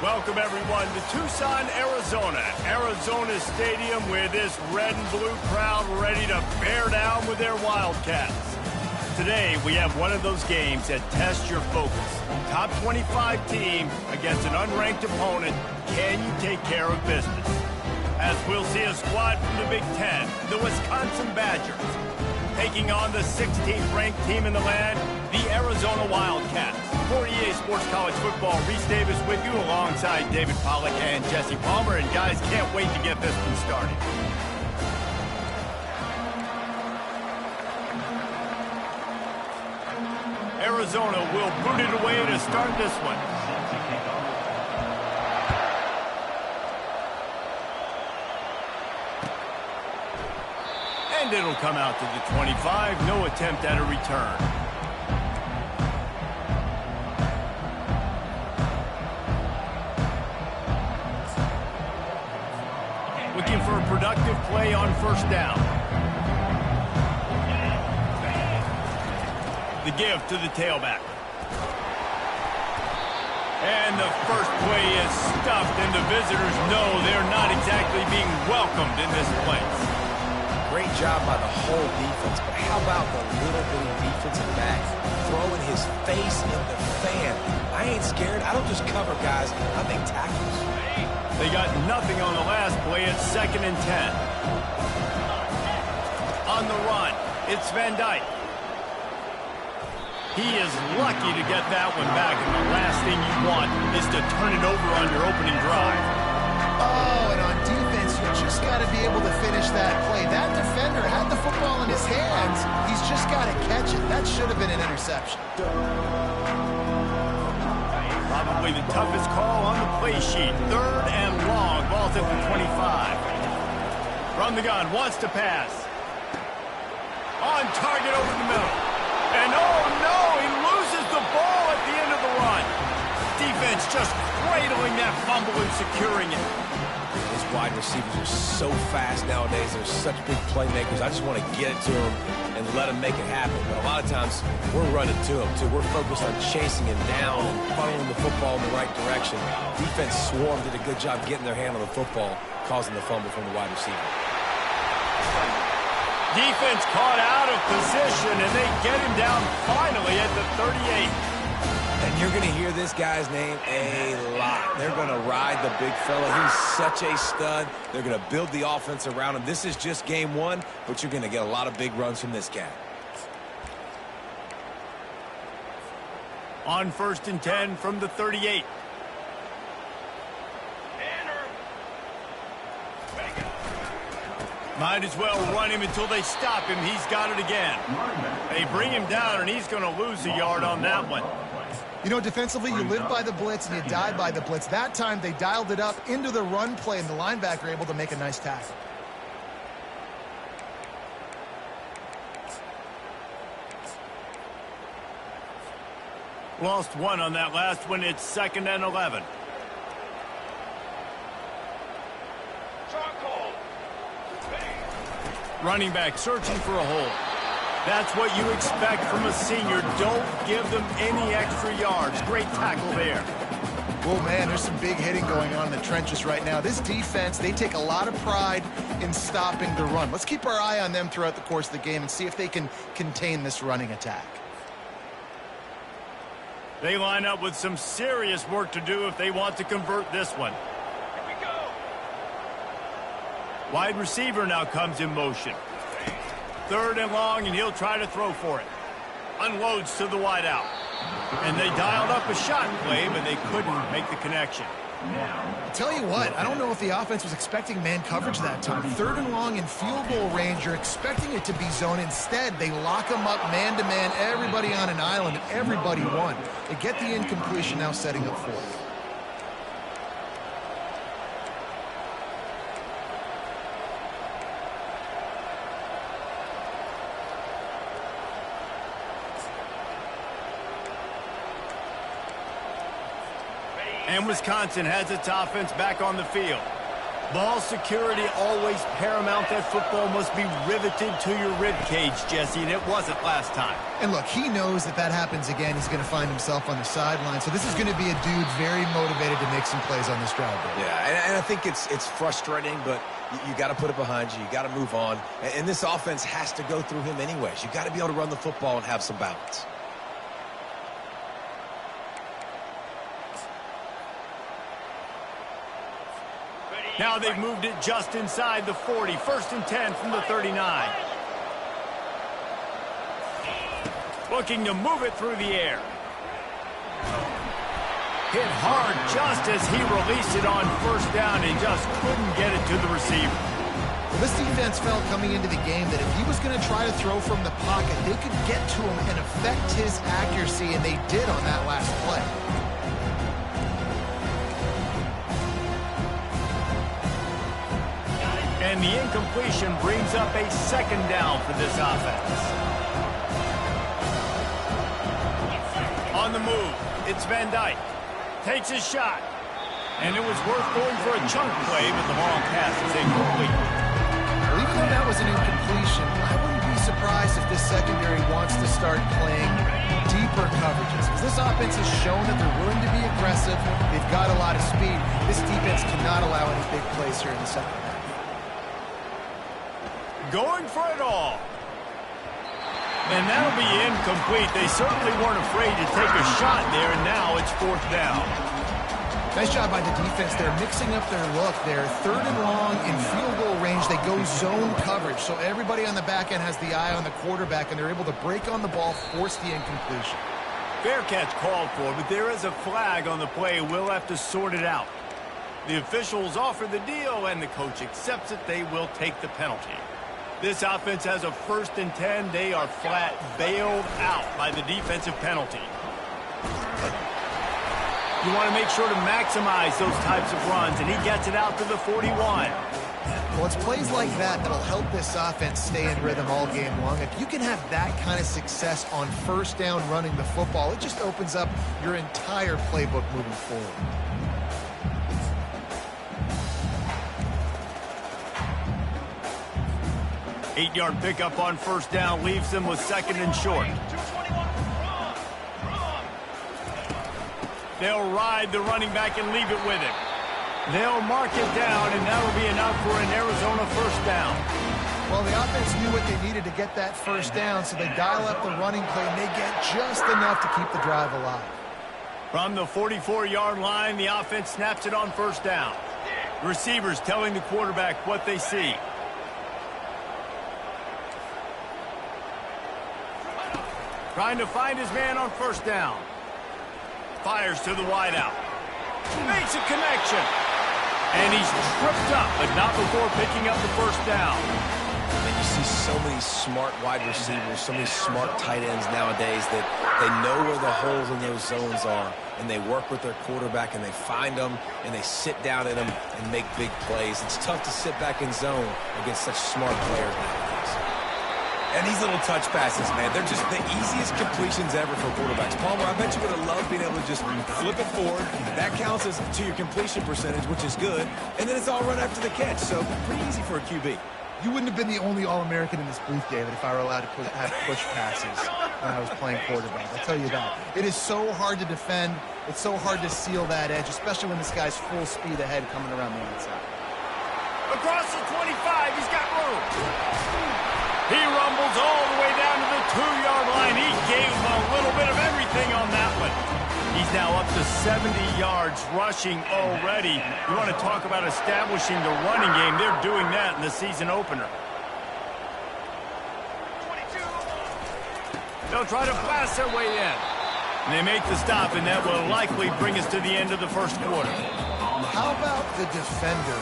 Welcome, everyone, to Tucson, Arizona. Arizona Stadium with this red and blue crowd ready to bear down with their Wildcats. Today, we have one of those games that tests your focus. Top 25 team against an unranked opponent. Can you take care of business? As we'll see a squad from the Big Ten, the Wisconsin Badgers, taking on the 16th ranked team in the land, the Arizona Wildcats. 48 Sports College Football, Reese Davis with you alongside David Pollack and Jesse Palmer. And guys, can't wait to get this one started. Arizona will boot it away to start this one. And it'll come out to the 25. No attempt at a return. Looking for a productive play on first down. The give to the tailback. And the first play is stuffed, and the visitors know they're not exactly being welcomed in this place. Great job by the whole defense, but how about the little bitty defensive back throwing his face in the fan? I ain't scared. I don't just cover guys. I make tackles. They got nothing on the last play. It's 2nd and 10. On the run, it's Van Dyke. He is lucky to get that one back, and the last thing you want is to turn it over on your opening drive. Oh, and on defense, you just got to be able to finish that play. That defender had the football in his hands. He's just got to catch it. That should have been an interception. Probably the toughest call on the play sheet. 3rd and long. Ball's at the 25. From the gun, wants to pass. On target over the middle. And oh no, he loses the ball at the end of the run. Defense just cradling that fumble and securing it. These wide receivers are so fast nowadays. They're such big playmakers. I just want to get it to them and let them make it happen. But a lot of times, we're running to them, too. We're focused on chasing him down and funneling the football in the right direction. Defense swarmed, did a good job getting their hand on the football, causing the fumble from the wide receiver. Defense caught out of position, and they get him down finally at the 38. And you're going to hear this guy's name a lot. They're going to ride the big fella. He's such a stud. They're going to build the offense around him. This is just game one, but you're going to get a lot of big runs from this guy. On 1st and 10 from the 38. Might as well run him until they stop him. He's got it again. They bring him down, and he's going to lose a yard on that one. You know, defensively, you live by the blitz and you die by the blitz. That time, they dialed it up into the run play, and the linebacker able to make a nice tackle. Lost one on that last one. It's 2nd and 11. Running back searching for a hole. That's what you expect from a senior. Don't give them any extra yards. Great tackle there. Oh, man, there's some big hitting going on in the trenches right now. This defense, they take a lot of pride in stopping the run. Let's keep our eye on them throughout the course of the game and see if they can contain this running attack. They line up with some serious work to do if they want to convert this one. Here we go. Wide receiver now comes in motion. 3rd and long, and he'll try to throw for it. Unloads to the wideout. And they dialed up a shot play, but they couldn't make the connection. I'll tell you what, I don't know if the offense was expecting man coverage that time. 3rd and long in field goal range, you're expecting it to be zone. Instead, they lock them up man-to-man, everybody on an island, everybody won. They get the incompletion now setting up 4th. And Wisconsin has its offense back on the field. Ball security always paramount. That football must be riveted to your rib cage, Jesse, and it wasn't last time. And look, he knows that that happens again. He's going to find himself on the sideline. So this is going to be a dude very motivated to make some plays on this drive. Yeah, and I think it's frustrating, but you got to put it behind you. You got to move on. And this offense has to go through him anyways. You got to be able to run the football and have some balance. Now they've moved it just inside the 40. 1st and 10 from the 39. Looking to move it through the air. Hit hard just as he released it on 1st down and just couldn't get it to the receiver. Well, this defense felt coming into the game that if he was going to try to throw from the pocket, they could get to him and affect his accuracy, and they did on that last play. And the incompletion brings up a 2nd down for this offense. On the move, it's Van Dyke. Takes his shot. And it was worth going for a chunk play, but the long pass is incomplete. Well, even though that was an incompletion, I wouldn't be surprised if this secondary wants to start playing deeper coverages. Because this offense has shown that they're willing to be aggressive. They've got a lot of speed. This defense cannot allow any big plays here in the second half. Going for it all. And that'll be incomplete. They certainly weren't afraid to take a shot there, and now it's 4th down. Nice job by the defense. They're mixing up their look. They're 3rd and long in field goal range. They go zone coverage, so everybody on the back end has the eye on the quarterback, and they're able to break on the ball, force the incompletion. Fair catch called for, but there is a flag on the play. We'll have to sort it out. The officials offer the deal, and the coach accepts it. They will take the penalty. This offense has a 1st and 10. They are flat bailed out by the defensive penalty. You want to make sure to maximize those types of runs, and he gets it out to the 41. Well, it's plays like that that'll help this offense stay in rhythm all game long. If you can have that kind of success on 1st down running the football, it just opens up your entire playbook moving forward. Eight-yard pickup on 1st down leaves them with 2nd and short. They'll ride the running back and leave it with him. They'll mark it down, and that'll be enough for an Arizona 1st down. Well, the offense knew what they needed to get that 1st down, so they dial up the running play, and they get just enough to keep the drive alive. From the 44-yard line, the offense snaps it on 1st down. Receivers telling the quarterback what they see. Trying to find his man on 1st down. Fires to the wideout. Makes a connection. And he's tripped up, but not before picking up the 1st down. And you see so many smart wide receivers, so many smart tight ends nowadays that they know where the holes in those zones are, and they work with their quarterback, and they find them, and they sit down in them and make big plays. It's tough to sit back in zone against such smart players nowadays. And these little touch passes, man, they're just the easiest completions ever for quarterbacks. Palmer, I bet you would have loved being able to just flip it forward. That counts as to your completion percentage, which is good. And then it's all run after the catch, so pretty easy for a QB. You wouldn't have been the only All-American in this booth, David, if I were allowed to have push passes when I was playing quarterback. I'll tell you that. It is so hard to defend. It's so hard to seal that edge, especially when this guy's full speed ahead coming around the outside. Across the 25, he's got room. He rumbles all the way down to the 2-yard line. He gave him a little bit of everything on that one. He's now up to 70 yards rushing already. You want to talk about establishing the running game. They're doing that in the season opener. They'll try to blast their way in. And they make the stop, and that will likely bring us to the end of the 1st quarter. How about the defender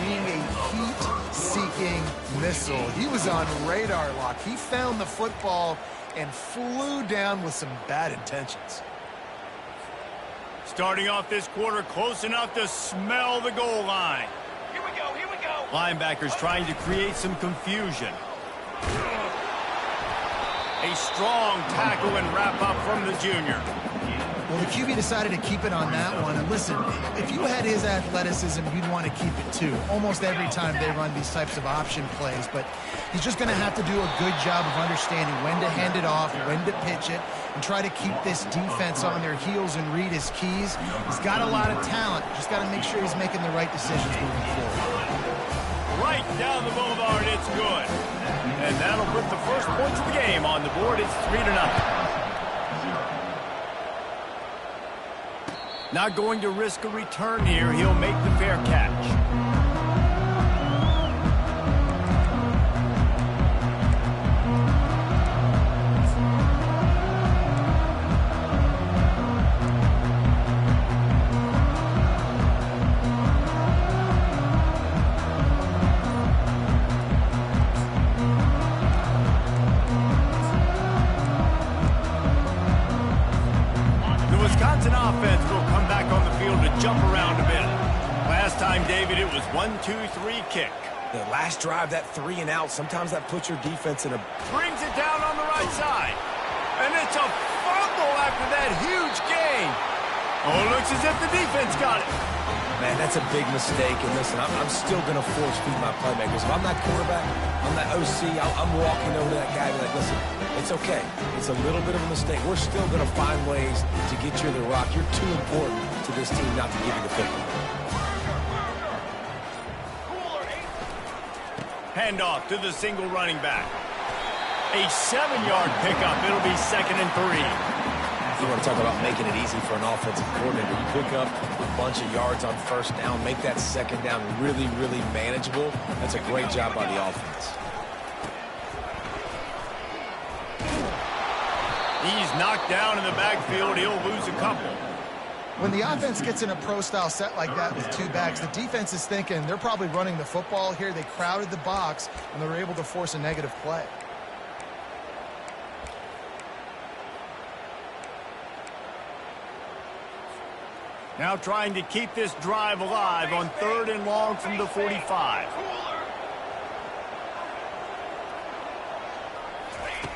being a heat-seeking missile? He was on radar lock. He found the football and flew down with some bad intentions. Starting off this quarter close enough to smell the goal line. Here we go, here we go. Linebackers trying to create some confusion. A strong tackle and wrap up from the junior. Well, the QB decided to keep it on that one. And listen, if you had his athleticism, you'd want to keep it too. Almost every time they run these types of option plays. But he's just going to have to do a good job of understanding when to hand it off, when to pitch it, and try to keep this defense on their heels and read his keys. He's got a lot of talent. Just got to make sure he's making the right decisions moving forward. Right down the boulevard, it's good. And that'll put the first points of the game on the board. It's 3-0. Not going to risk a return here. He'll make the fair catch. Offense will come back on the field to jump around a bit. Last time, David, it was 1-2-3 kick. The last drive, that 3 and out, sometimes that puts your defense in a... Brings it down on the right side. And it's a fumble after that huge gain. Oh, it looks as if the defense got it. Man, that's a big mistake. And listen, I'm still going to force feed my playmakers. If I'm that quarterback, I'm that OC, I'm walking over to that guy and be like, listen, it's okay. It's a little bit of a mistake. We're still going to find ways to get you the rock. You're too important to this team not to give you the football. Handoff to the single running back. A 7-yard pickup. It'll be 2nd and 3. You want to talk about making it easy for an offensive coordinator. You pick up a bunch of yards on first down, make that second down really, really manageable. That's a great job by the offense. He's knocked down in the backfield. He'll lose a couple. When the offense gets in a pro-style set like that with 2 backs, the defense is thinking they're probably running the football here. They crowded the box, and they were able to force a negative play. Now trying to keep this drive alive on 3rd and long from the 45.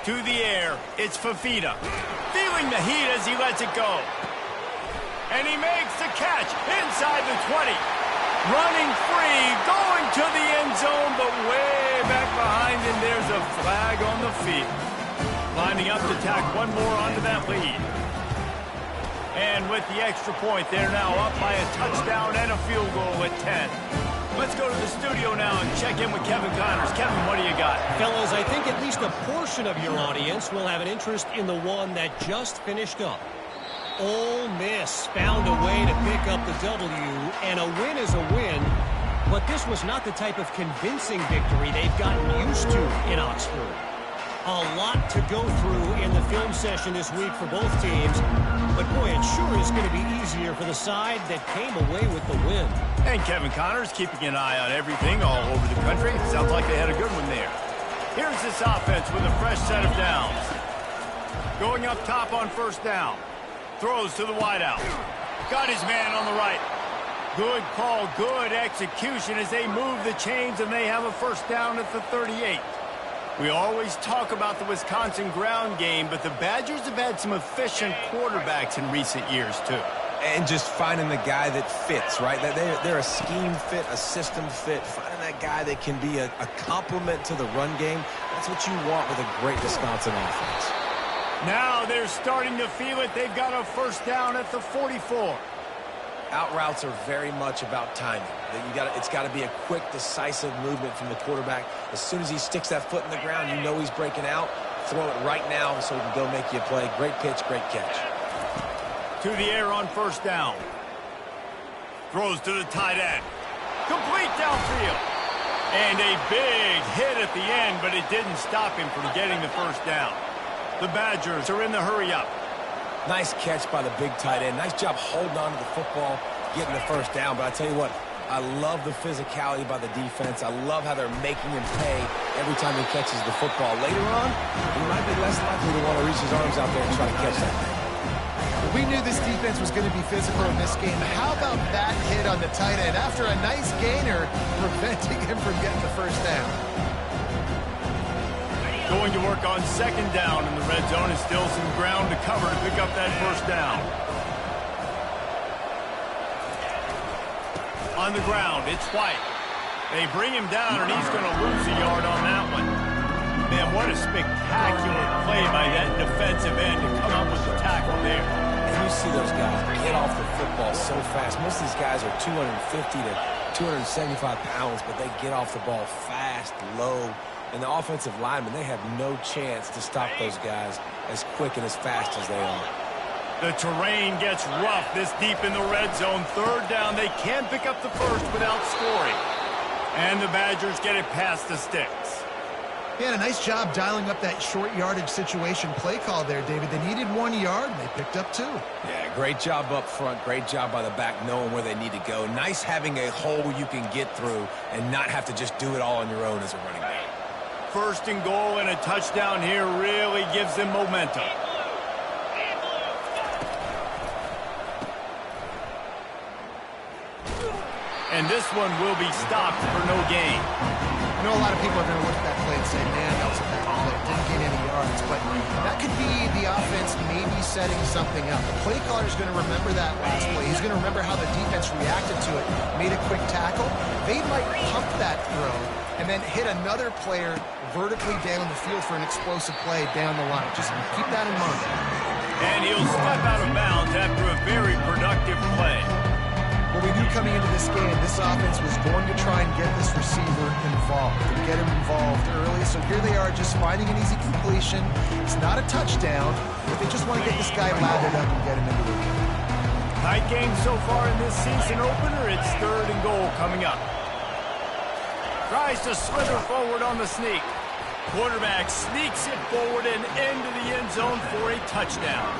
To the air, it's Fafita. Feeling the heat as he lets it go. And he makes the catch inside the 20. Running free, going to the end zone, but way back behind him, there's a flag on the field. Lining up to tack one more onto that lead. And with the extra point, they're now up by a touchdown and a field goal at 10. Let's go to the studio now and check in with Kevin Connors. Kevin, what do you got? Fellas, I think at least a portion of your audience will have an interest in the one that just finished up. Ole Miss found a way to pick up the W, and a win is a win, but this was not the type of convincing victory they've gotten used to in Oxford. A lot to go through in the film session this week for both teams, but boy, it sure is going to be easier for the side that came away with the win. And Kevin Connors keeping an eye on everything all over the country. Sounds like they had a good one there. Here's this offense with a fresh set of downs. Going up top on first down. Throws to the wideout. Got his man on the right. Good call, good execution as they move the chains and they have a first down at the 38. We always talk about the Wisconsin ground game, but the Badgers have had some efficient quarterbacks in recent years, too. And just finding the guy that fits, right? They're a scheme fit, a system fit. Finding that guy that can be a complement to the run game. That's what you want with a great Wisconsin offense. Now they're starting to feel it. They've got a first down at the 44. Out routes are very much about timing. It's got to be a quick, decisive movement from the quarterback. As soon as he sticks that foot in the ground, you know he's breaking out. Throw it right now so he can go make you a play. Great pitch, great catch. To the air on first down. Throws to the tight end. Complete downfield. And a big hit at the end, but it didn't stop him from getting the first down. The Badgers are in the hurry-up. Nice catch by the big tight end. Nice job holding on to the football, getting the first down. But I tell you what, I love the physicality by the defense. I love how they're making him pay every time he catches the football. Later on, he might be less likely to want to reach his arms out there and try to catch that thing. We knew this defense was going to be physical in this game. How about that hit on the tight end after a nice gainer, preventing him from getting the first down? Going to work on second down in the red zone. Is still some ground to cover to pick up that first down. On the ground, it's White. They bring him down, and he's going to lose a yard on that one. Man, what a spectacular play by that defensive end to come up with the tackle there. And you see those guys get off the football so fast. Most of these guys are 250 to 275 pounds, but they get off the ball fast, low. And the offensive linemen, they have no chance to stop those guys as quick and as fast as they are. The terrain gets rough this deep in the red zone. Third down, they can't pick up the first without scoring. And the Badgers get it past the sticks. Yeah, a nice job dialing up that short yardage situation play call there, David. They needed 1 yard, and they picked up 2. Yeah, great job up front. Great job by the back knowing where they need to go. Nice having a hole you can get through and not have to just do it all on your own as a running back. First and goal, and a touchdown here really gives them momentum. And this one will be stopped for no gain. I know a lot of people are going to look at that play and say, man, that was a bad play. It didn't gain any yards. But that could be the offense maybe setting something up. The play caller is going to remember that last play. He's going to remember how the defense reacted to it, made a quick tackle. They might pump that throw and then hit another player vertically down the field for an explosive play down the line. Just keep that in mind. And he'll step out of bounds after a very productive play. Well, we knew coming into this game, this offense was going to try and get this receiver involved and get him involved early. So here they are just finding an easy completion. It's not a touchdown, but they just want to get this guy lathered up and get him into the game. Tight game so far in this season opener. It's third and goal coming up. Tries to slither forward on the sneak. Quarterback sneaks it forward and into the end zone for a touchdown.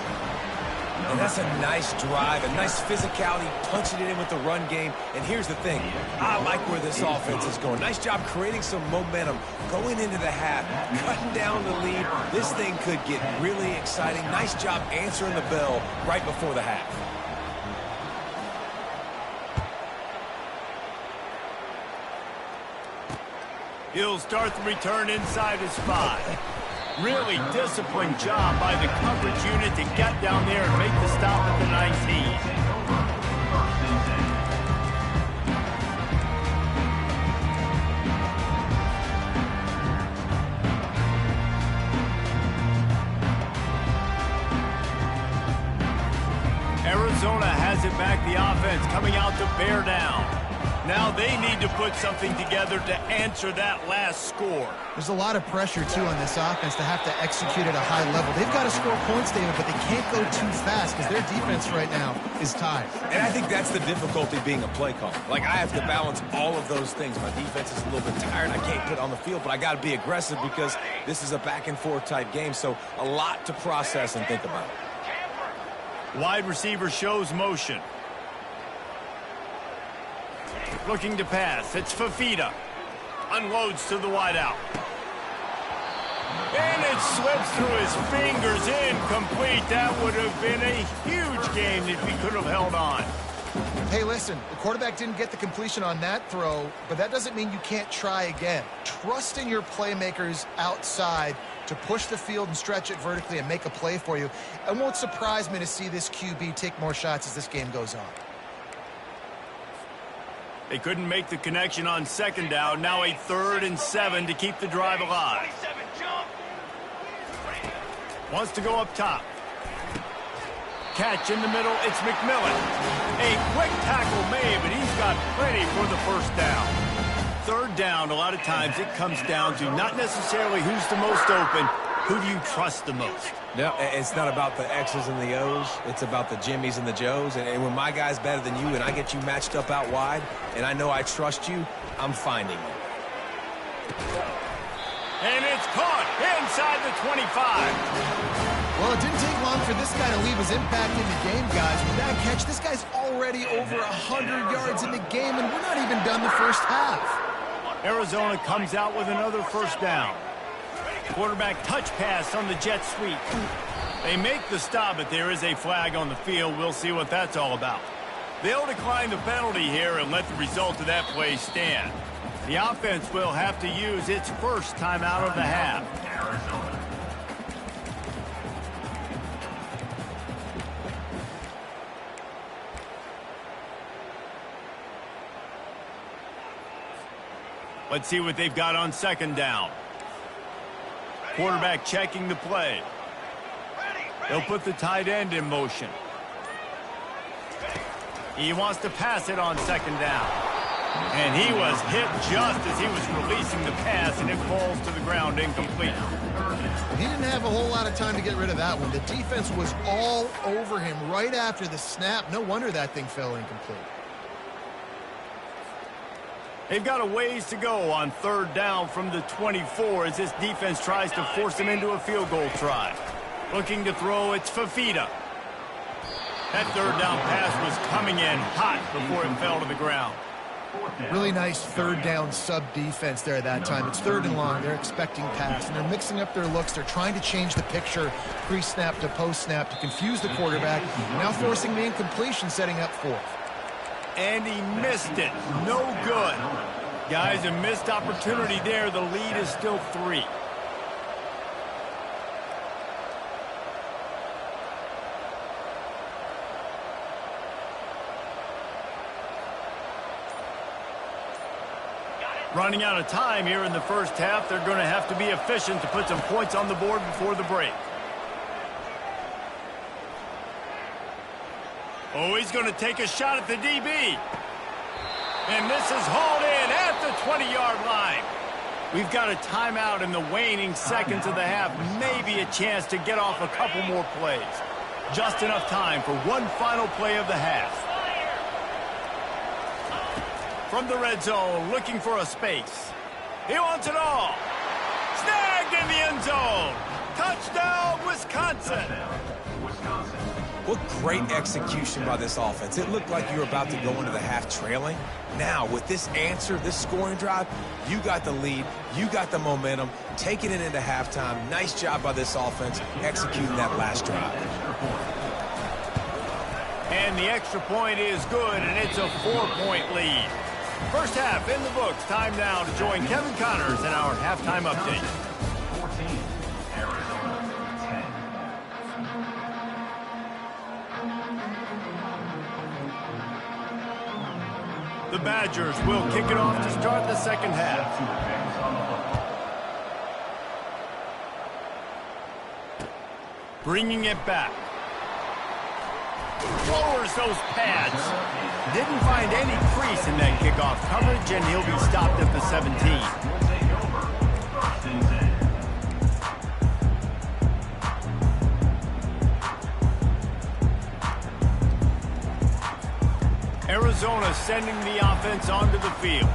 And that's a nice drive, a nice physicality, punching it in with the run game. And here's the thing. I like where this offense is going. Nice job creating some momentum, going into the half, cutting down the lead. This thing could get really exciting. Nice job answering the bell right before the half. He'll start the return inside his 5. Really disciplined job by the coverage unit to get down there and make the stop at the 19. Arizona has it back, the offense coming out to bear down. Now they need to put something together to answer that last score. There's a lot of pressure, too, on this offense to have to execute at a high level. They've got to score points, David, but they can't go too fast because their defense right now is tired. And I think that's the difficulty being a play caller. Like, I have to balance all of those things. My defense is a little bit tired. I can't put on the field, but I got to be aggressive because this is a back-and-forth type game, so a lot to process and think about. Wide receiver shows motion. Looking to pass. It's Fafita. Unloads to the wideout. And it slips through his fingers, incomplete. That would have been a huge game if he could have held on. Hey, listen, the quarterback didn't get the completion on that throw, but that doesn't mean you can't try again. Trust in your playmakers outside to push the field and stretch it vertically and make a play for you. It won't surprise me to see this QB take more shots as this game goes on. They couldn't make the connection on second down. Now a 3rd and 7 to keep the drive alive. Wants to go up top. Catch in the middle. It's McMillan. A quick tackle made, but he's got plenty for the first down. 3rd down, a lot of times it comes down to not necessarily who's the most open, who do you trust the most? No, it's not about the X's and the O's. It's about the Jimmies and the Joes. And when my guy's better than you and I get you matched up out wide and I know I trust you, I'm finding you. And it's caught inside the 25. Well, it didn't take long for this guy to leave his impact in the game, guys. With that catch, this guy's already over 100 yards in the game, and we're not even done the first half. Arizona comes out with another first down. Quarterback touch pass on the jet sweep. They make the stop, but there is a flag on the field. We'll see what that's all about. They'll decline the penalty here and let the result of that play stand. The offense will have to use its first timeout of the half. Let's see what they've got on second down. Quarterback checking the play. They'll put the tight end in motion. He wants to pass it on second down. And he was hit just as he was releasing the pass, and it falls to the ground incomplete. He didn't have a whole lot of time to get rid of that one. The defense was all over him right after the snap. No wonder that thing fell incomplete. They've got a ways to go on third down from the 24 as this defense tries to force them into a field goal try. Looking to throw, it's Fafita. That third down pass was coming in hot before it fell to the ground. Really nice third down sub-defense there at that time. It's third and long. They're expecting pass, and they're mixing up their looks. They're trying to change the picture pre-snap to post-snap to confuse the quarterback. Now forcing the incompletion, setting up fourth. And he missed it. No good. Guys, a missed opportunity there. The lead is still 3. Running out of time here in the first half. They're going to have to be efficient to put some points on the board before the break. Oh, he's going to take a shot at the DB. And this is hauled in at the 20-yard line. We've got a timeout in the waning seconds of the half. Maybe a chance to get off a couple more plays. Just enough time for one final play of the half. From the red zone, looking for a space. He wants it all. Snagged in the end zone. Touchdown, Wisconsin. What great execution by this offense. It looked like you were about to go into the half trailing. Now, with this answer, this scoring drive, you got the lead, you got the momentum, taking it into halftime. Nice job by this offense executing that last drive. And the extra point is good, and it's a 4-point lead. First half in the books. Time now to join Kevin Connors in our halftime update. 14, Arizona 10. The Badgers will kick it off to start the second half. Bringing it back. Lowers those pads. Didn't find any crease in that kickoff coverage, and he'll be stopped at the 17. Arizona sending the offense onto the field.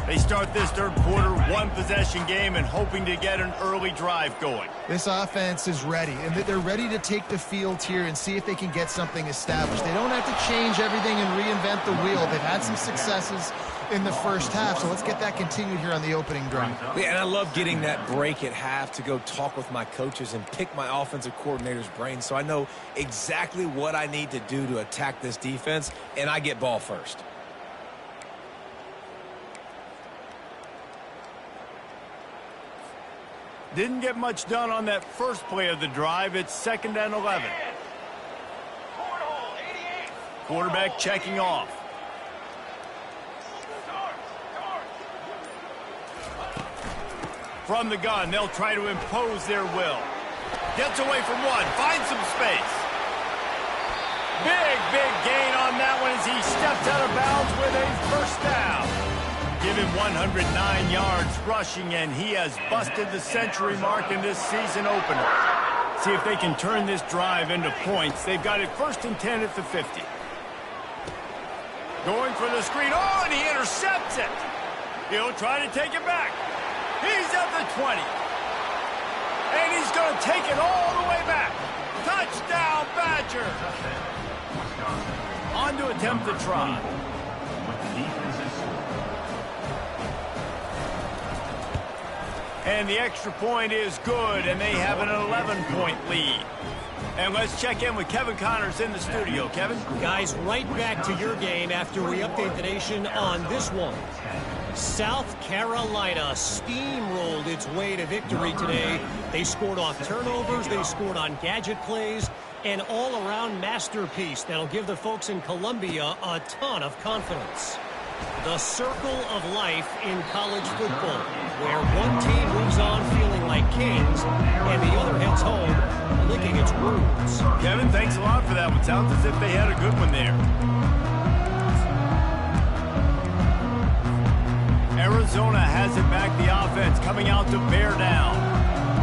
They start this third quarter one-possession game and hoping to get an early drive going. This offense is ready, and they're ready to take the field here and see if they can get something established. They don't have to change everything and reinvent the wheel. They've had some successes in the first half, so let's get that continued here on the opening drive. Yeah, and I love getting that break at half to go talk with my coaches and pick my offensive coordinator's brain so I know exactly what I need to do to attack this defense, and I get ball first. Didn't get much done on that first play of the drive. It's 2nd and 11. Quarterback checking off. From the gun, they'll try to impose their will. Gets away from one, finds some space. Big gain on that one as he steps out of bounds with a first down. Give him 109 yards rushing, and he has busted the century mark in this season opener. See if they can turn this drive into points. They've got it 1st and 10 at the 50. Going for the screen. Oh, and he intercepts it. He'll try to take it back. He's at the 20. And he's going to take it all the way back. Touchdown, Badger. On to attempt the try. And the extra point is good, and they have an 11-point lead. And let's check in with Kevin Connors in the studio. Kevin? Guys, right back to your game after we update the nation on this one. South Carolina steamrolled its way to victory today. They scored off turnovers, they scored on gadget plays, an all-around masterpiece that'll give the folks in Columbia a ton of confidence. The circle of life in college football, where one team moves on feeling like kings and the other heads home licking its wounds. Kevin, thanks a lot for that one. Sounds as if they had a good one there. Arizona has it back, the offense coming out to bear down.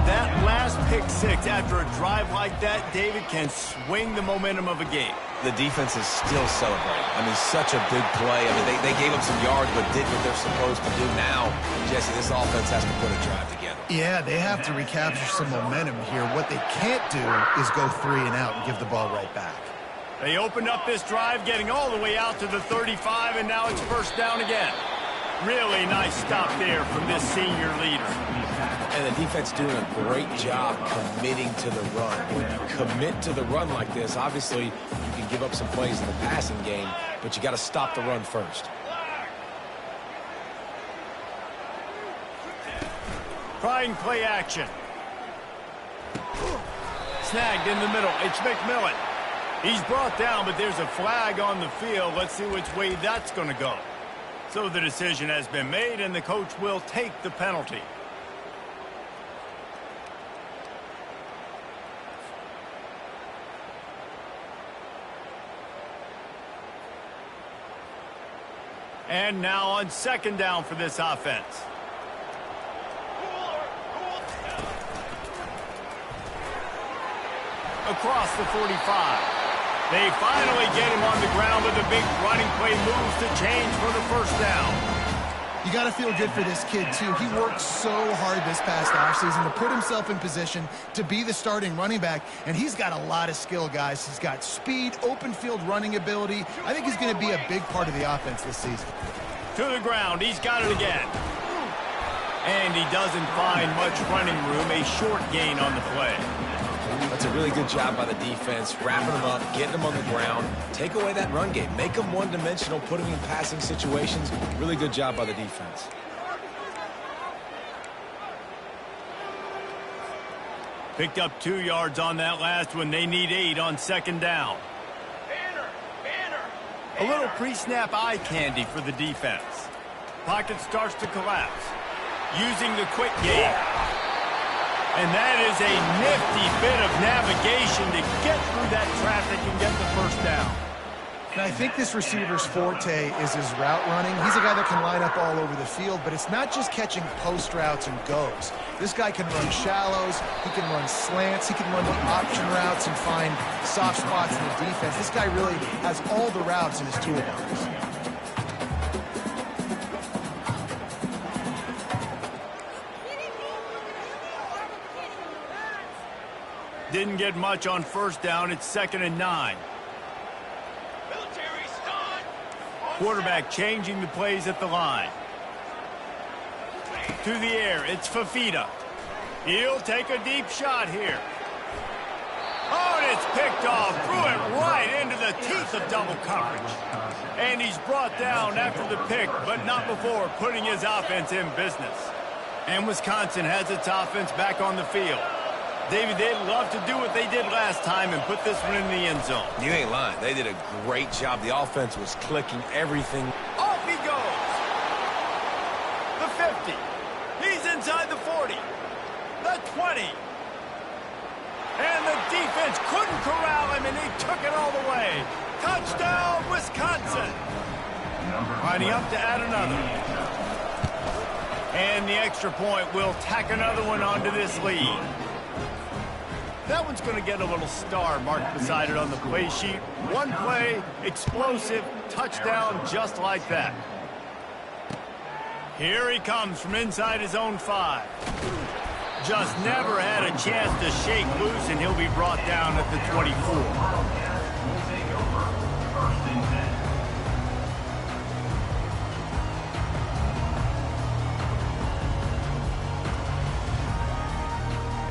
That last pick six after a drive like that, David, can swing the momentum of a game. The defense is still celebrating. I mean, such a big play. I mean, they gave up some yards but did what they're supposed to do. Now, Jesse, this offense has to put a drive together. Yeah, they have to recapture some momentum here. What they can't do is go 3 and out and give the ball right back. They opened up this drive, getting all the way out to the 35, and now it's first down again. Really nice stop there from this senior leader. And the defense doing a great job committing to the run. When you commit to the run like this, obviously you can give up some plays in the passing game, but you got to stop the run first. Trying play action. Snagged in the middle. It's McMillan. He's brought down, but there's a flag on the field. Let's see which way that's going to go. So the decision has been made, and the coach will take the penalty. And now on second down for this offense. Across the 45. They finally get him on the ground with a big running play, moves to change for the first down. You got to feel good for this kid, too. He worked so hard this past offseason to put himself in position to be the starting running back, and he's got a lot of skill, guys. He's got speed, open field running ability. I think he's going to be a big part of the offense this season. To the ground. He's got it again. And he doesn't find much running room. A short gain on the play. That's a really good job by the defense, wrapping them up, getting them on the ground. Take away that run game. Make them one-dimensional, put them in passing situations. Really good job by the defense. Picked up 2 yards on that last one. They need 8 on second down. A little pre-snap eye candy for the defense. Pocket starts to collapse. Using the quick game. And that is a nifty bit of navigation to get through that traffic and get the first down. Now, I think this receiver's forte is his route running. He's a guy that can line up all over the field, but it's not just catching post routes and goes. This guy can run shallows, he can run slants, he can run the option routes and find soft spots in the defense. This guy really has all the routes in his toolbox. Didn't get much on first down. It's 2nd and 9. Quarterback changing the plays at the line. To the air, it's Fafita. He'll take a deep shot here. Oh, and it's picked off. Threw it right into the teeth of double coverage. And he's brought down after the pick, but not before putting his offense in business. And Wisconsin has its offense back on the field. David, they'd love to do what they did last time and put this one in the end zone. You ain't lying. They did a great job. The offense was clicking everything. Off he goes. The 50. He's inside the 40. The 20. And the defense couldn't corral him, and he took it all the way. Touchdown, Wisconsin. Lining up to add another. And the extra point will tack another one onto this lead. That one's going to get a little star marked beside it on the play sheet. One play, explosive, touchdown just like that. Here he comes from inside his own 5. Just never had a chance to shake loose, and he'll be brought down at the 24.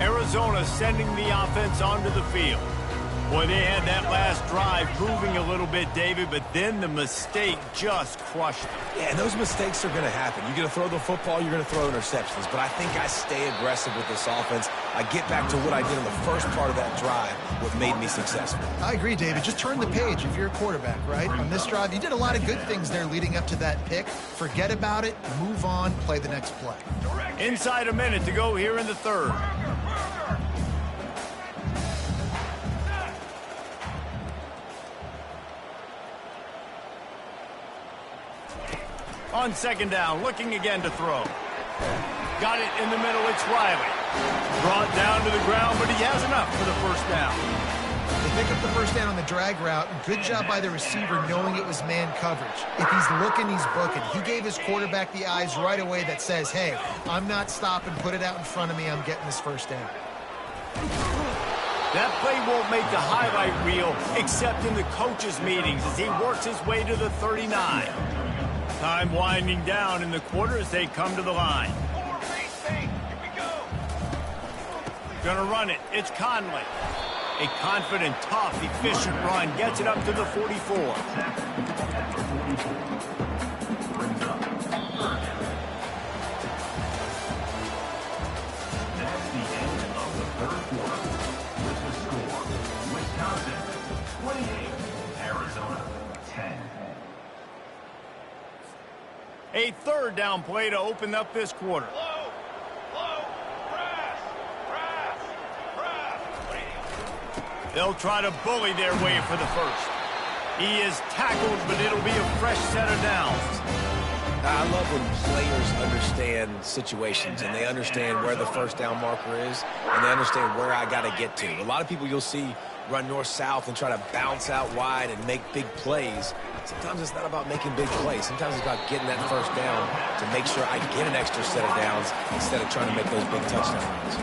Arizona sending the offense onto the field. Boy, they had that last drive moving a little bit, David, but then the mistake just crushed them. Yeah, and those mistakes are going to happen. You're going to throw the football, you're going to throw interceptions. But I think I stay aggressive with this offense. I get back to what I did in the first part of that drive, what made me successful. I agree, David. Just turn the page if you're a quarterback, right? On this drive, you did a lot of good things there leading up to that pick. Forget about it, move on, play the next play. Inside a minute to go here in the third. On second down, looking again to throw. Got it in the middle, it's Riley. Brought down to the ground, but he has enough for the first down. They pick up the first down on the drag route. Good job by the receiver knowing it was man coverage. If he's looking, he's booking. He gave his quarterback the eyes right away that says, hey, I'm not stopping, put it out in front of me, I'm getting this first down. That play won't make the highlight reel except in the coaches' meetings as he works his way to the 39. Time winding down in the quarter as they come to the line. Gonna run it. It's Conley. A confident, tough, efficient run gets it up to the 44. That's the end of the third quarter. With the score, Wisconsin 28, Arizona 10. A third down play to open up this quarter. They'll try to bully their way for the first. He is tackled, but it'll be a fresh set of downs. I love when players understand situations and they understand where the first down marker is and they understand where I got to get to. A lot of people you'll see run north-south and try to bounce out wide and make big plays. Sometimes it's not about making big plays. Sometimes it's about getting that first down to make sure I get an extra set of downs instead of trying to make those big touchdown runs.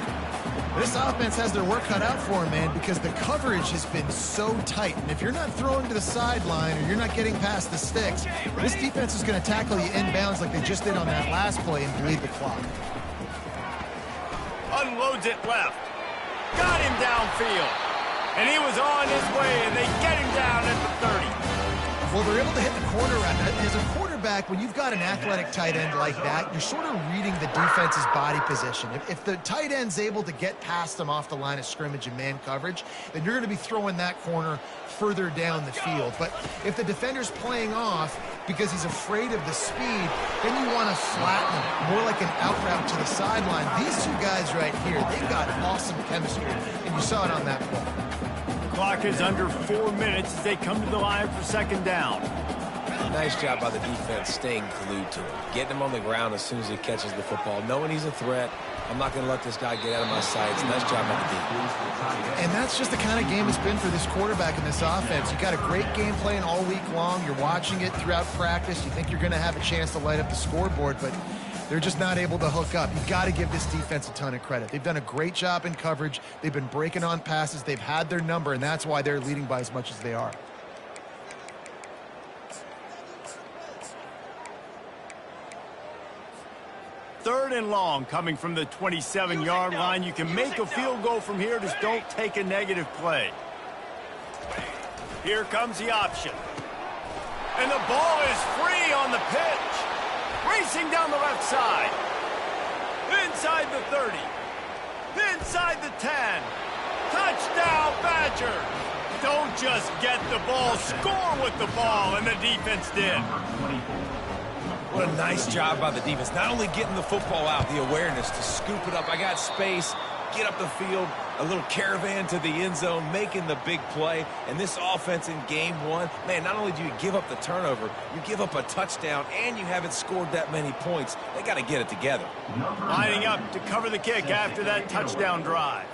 This offense has their work cut out for them, man, because the coverage has been so tight. And if you're not throwing to the sideline or you're not getting past the sticks, this defense is going to tackle you inbounds like they just did on that last play and bleed the clock. Unloads it left. Got him downfield. And he was on his way, and they get him down at the 30. Well, they're able to hit the corner route. As a quarterback, when you've got an athletic tight end like that, you're sort of reading the defense's body position. If the tight end's able to get past them off the line of scrimmage and man coverage, then you're going to be throwing that corner further down the field. But if the defender's playing off because he's afraid of the speed, then you want to flatten him, more like an out route to the sideline. These two guys right here, they've got awesome chemistry, and you saw it on that play. Clock is under 4 minutes as they come to the line for second down. Nice job by the defense staying glued to him. Getting him on the ground as soon as he catches the football. Knowing he's a threat, I'm not going to let this guy get out of my sights. Nice job by the defense. And that's just the kind of game it's been for this quarterback in this offense. You got a great game plan all week long. You're watching it throughout practice. You think you're going to have a chance to light up the scoreboard, but they're just not able to hook up. You've got to give this defense a ton of credit. They've done a great job in coverage. They've been breaking on passes. They've had their number, and that's why they're leading by as much as they are. Third and long coming from the 27-yard line. You can make a field goal from here. Just don't take a negative play. Here comes the option. And the ball is free on the pitch. Racing down the left side. Inside the 30. Inside the 10. Touchdown, Badgers. Don't just get the ball. Score with the ball, and the defense did. What a nice job by the defense. Not only getting the football out, the awareness to scoop it up. I got space, get up the field, a little caravan to the end zone, making the big play. And this offense in game one, man, not only do you give up the turnover, you give up a touchdown, and you haven't scored that many points. They got to get it together. Lining up to cover the kick after that touchdown drive.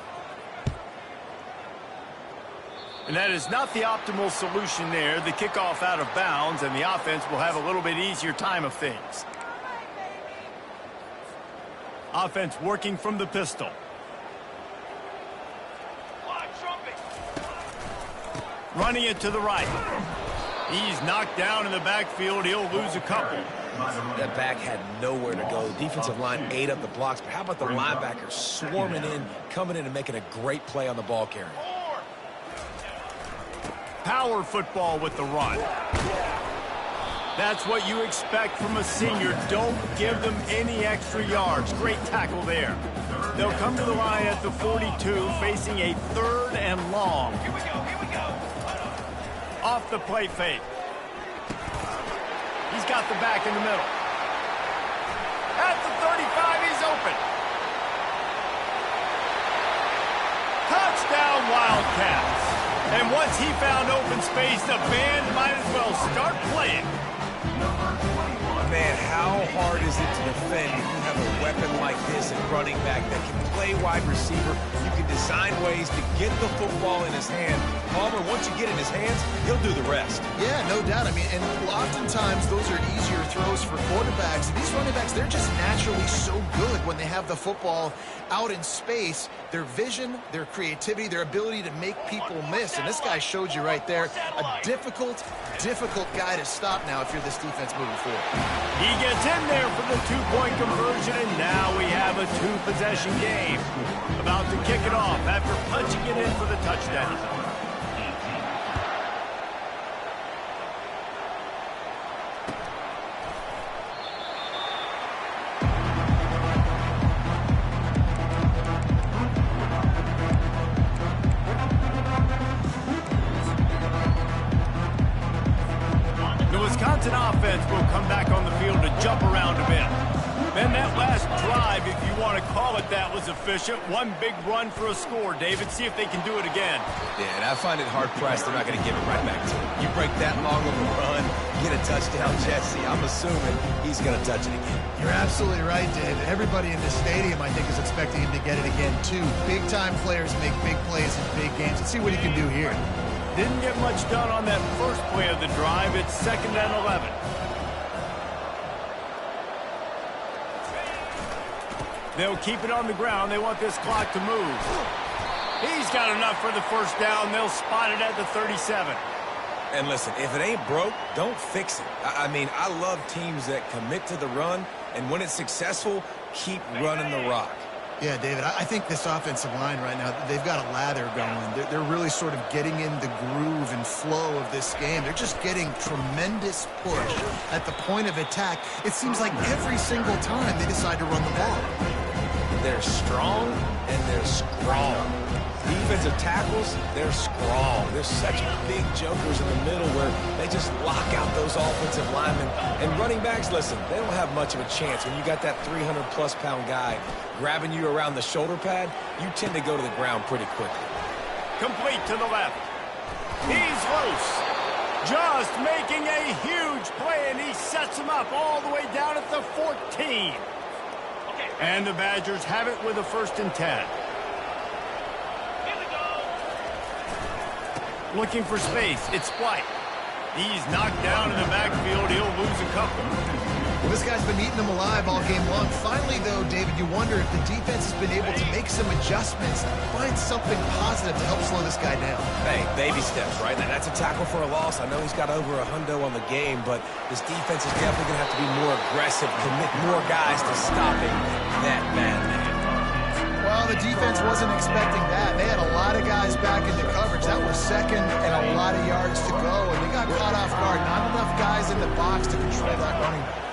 And that is not the optimal solution there. The kickoff out of bounds, and the offense will have a little bit easier time of things. Offense working from the pistol. Running it to the right. He's knocked down in the backfield. He'll lose a couple. That back had nowhere to go. The defensive line ate up the blocks, but how about the linebackers swarming in, coming in and making a great play on the ball carrier? power football with the run. That's what you expect from a senior. Don't give them any extra yards. Great tackle there. They'll come to the line at the 42, facing a 3rd and long. Here we go. Off the play fake. He's got the back in the middle. At the 35, he's open. Touchdown, Wildcats. And once he found open space, the band might as well start playing. Man, how hard is it to defend if you have a weapon like this at running back that can play wide receiver? You can design ways to get the football in his hand. Palmer, once you get it in his hands, he'll do the rest. Yeah, no doubt. I mean, and oftentimes those are easier throws for quarterbacks. And these running backs, they're just naturally so good when they have the football out in space. Their vision, their creativity, their ability to make people miss. And this guy showed you right there, a difficult guy to stop now if you're this defense moving forward. He gets in there for the 2-point conversion, and now we have a 2-possession game. About to kick it off after punching it in for the touchdown. Offense will come back on the field to jump around a bit. Then that last drive, if you want to call it that, was efficient. One big run for a score, David. See if they can do it again. Yeah, and I find it hard-pressed they're not going to give it right back to him. You break that long of a run, get a touchdown, Jesse. I'm assuming he's going to touch it again. You're absolutely right, David. Everybody in this stadium, I think, is expecting him to get it again, too. Big-time players make big plays in big games. Let's see what he can do here. Didn't get much done on that first play of the drive. It's 2nd and 11. They'll keep it on the ground. They want this clock to move. He's got enough for the first down. They'll spot it at the 37. And listen, if it ain't broke, don't fix it. I mean, I love teams that commit to the run, and when it's successful, keep running the rock. Yeah, David, I think this offensive line right now, they've got a lather going. They're really sort of getting in the groove and flow of this game. They're just getting tremendous push at the point of attack. It seems like every single time they decide to run the ball. They're strong and they're strong. Defensive tackles, they're strong. They're such big jokers in the middle where they just lock out those offensive linemen. And running backs, listen, they don't have much of a chance. When you got that 300-plus pound guy grabbing you around the shoulder pad, you tend to go to the ground pretty quickly. Complete to the left. He's loose. Just making a huge play, and he sets him up all the way down at the 14. And the Badgers have it with a 1st and 10. Looking for space. It's White. He's knocked down in the backfield. He'll lose a couple. Well, this guy's been eating them alive all game long. Finally, though, David, you wonder if the defense has been able to make some adjustments, find something positive to help slow this guy down. Hey, baby steps, right? Now, that's a tackle for a loss. I know he's got over a hundo on the game, but this defense is definitely going to have to be more aggressive, commit more guys to stopping that madman. Well, the defense wasn't expecting that. They had a lot of guys back into coverage. That was 2nd and a lot of yards to go, and they got caught off guard. Not enough guys in the box to control that running back.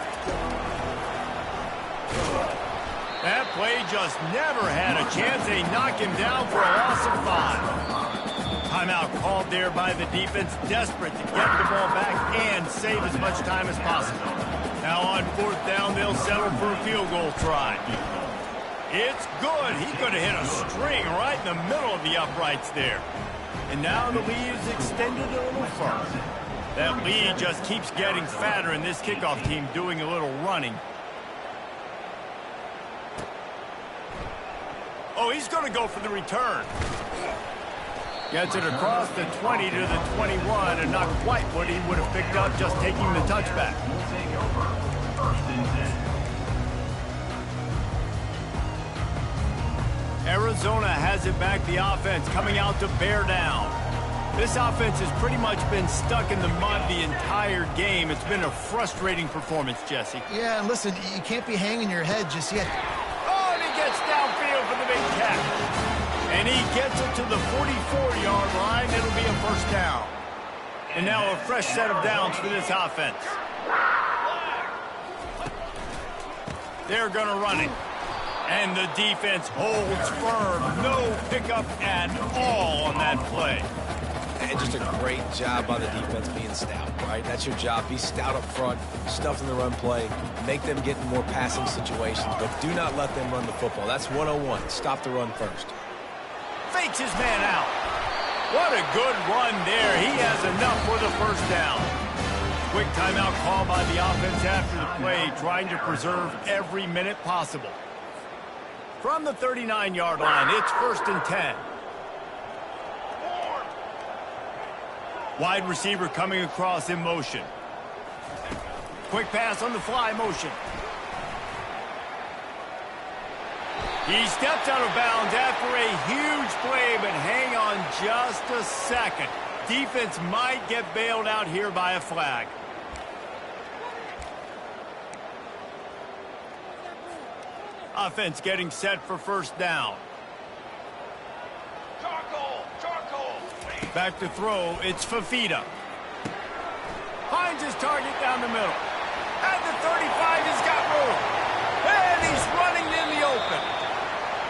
That play just never had a chance. They knock him down for a loss of 5. Timeout called there by the defense, desperate to get the ball back and save as much time as possible. Now on 4th down, they'll settle for a field goal try. It's good. He could have hit a string right in the middle of the uprights there. And now the lead is extended a little further. That lead just keeps getting fatter, and this kickoff team doing a little running. Oh, he's going to go for the return. Gets it across the 20 to the 21, and not quite what he would have picked up just taking the touchback. Take over. 1st and 10. Arizona has it back, the offense coming out to bear down. This offense has pretty much been stuck in the mud the entire game. It's been a frustrating performance, Jesse. Yeah, and listen, you can't be hanging your head just yet. Oh, and he gets downfield for the big catch. And he gets it to the 44-yard line. It'll be a 1st down. And now a fresh set of downs for this offense. They're going to run it. And the defense holds firm. No pickup at all on that play. And just a great job by the defense being stout, right? That's your job. Be stout up front, stuff in the run play, make them get in more passing situations, but do not let them run the football. That's 101. Stop the run first. Fakes his man out. What a good run there. He has enough for the first down. Quick timeout call by the offense after the play, trying to preserve every minute possible. From the 39-yard line, it's 1st and 10. Wide receiver coming across in motion. Quick pass on the fly motion. He steps out of bounds after a huge play, but hang on just a second. Defense might get bailed out here by a flag. Offense getting set for first down. Back to throw, it's Fafita. Finds his target down the middle. At the 35, he's got room. And he's running in the open.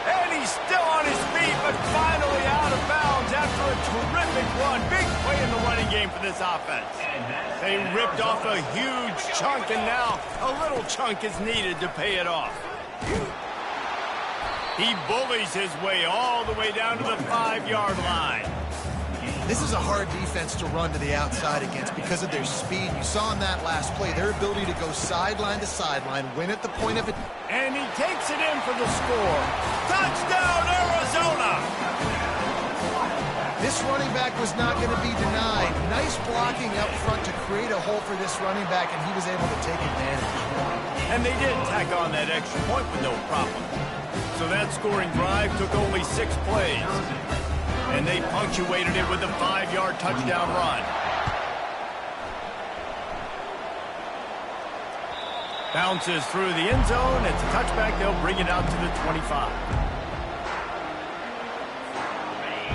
And he's still on his feet, but finally out of bounds after a terrific run. Big play in the running game for this offense. They ripped off a huge chunk, and now a little chunk is needed to pay it off. He bullies his way all the way down to the 5-yard line. This is a hard defense to run to the outside against because of their speed. You saw in that last play their ability to go sideline to sideline, win at the point of it. And he takes it in for the score. Touchdown, Arizona! This running back was not going to be denied. Nice blocking up front to create a hole for this running back, and he was able to take advantage. And they did tack on that extra point with no problem. So that scoring drive took only 6 plays. And they punctuated it with a 5-yard touchdown run. Bounces through the end zone. It's a touchback. They'll bring it out to the 25.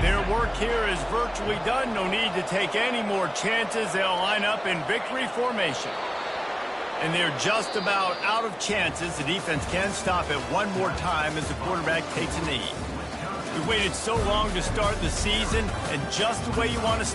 Their work here is virtually done. No need to take any more chances. They'll line up in victory formation. And they're just about out of chances. The defense can stop it one more time as the quarterback takes a knee. We waited so long to start the season, and just the way you want to